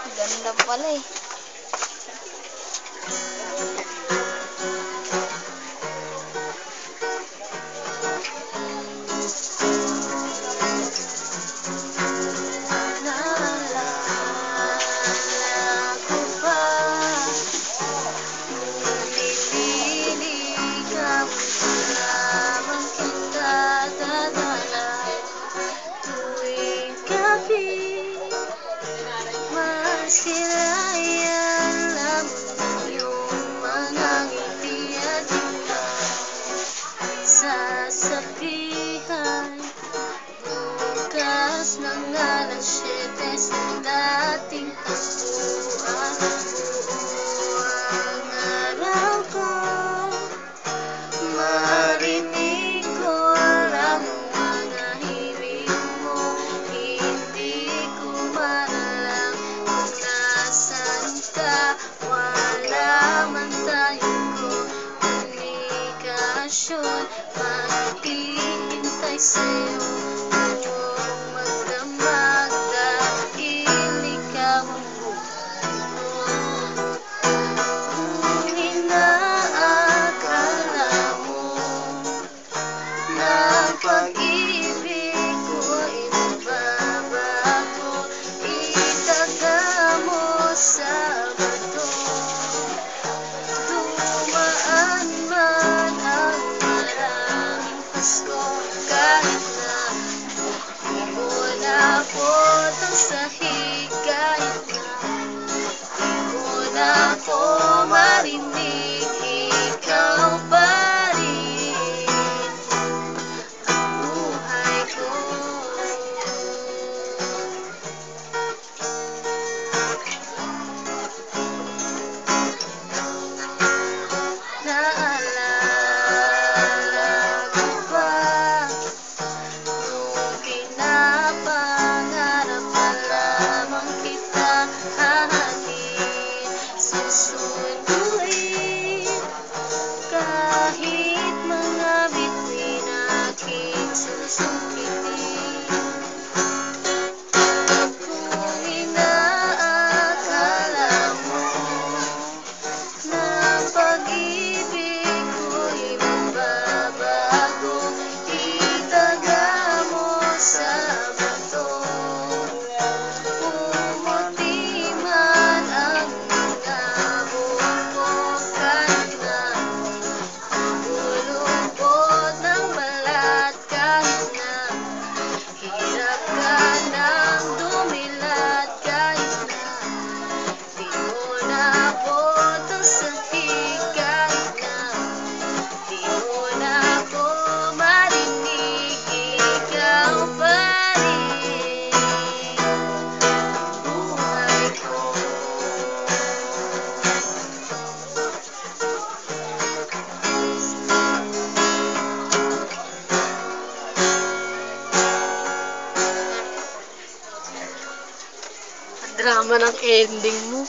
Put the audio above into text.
Ganda pala eh. Masirayan lamang iyong mga ngiti at ikaw sasabihan bukas ng alas 7 sa dating takbuhan. Buong araw ko marinig ko ang mga hiling mo. Hindi ko malalang kung nasaan ka. Wala man tayong komunikasyon. Maghihintay sa'yo buong magdamag dahil ikaw ang buhay ko. Kung inaakala mo na pag-ibig ko'y magbabago, itaga mo sa bato. Dumaan man ang maraming Pasko, kahit na di mo naabot ang sahig, kahit na di mo na ako marinig, ikaw pa rin ang buhay ko. Naalala ko ba nung pinapangarap na lamang kita hahalin, susunduin kahit mga bituin aking susungkitin. Kung inaakala mo na pag-ibig ko'y magbabago, itaga mo sa bato. Pumuti man ang mga buko, kahit na bulubot ng balat, kahit na hirap ka ng dumilat, kahit na di mo naabot ang sahig, kahit na di mo na ako marinig, ikaw pa rin buhay ko. Drama ng ending mo.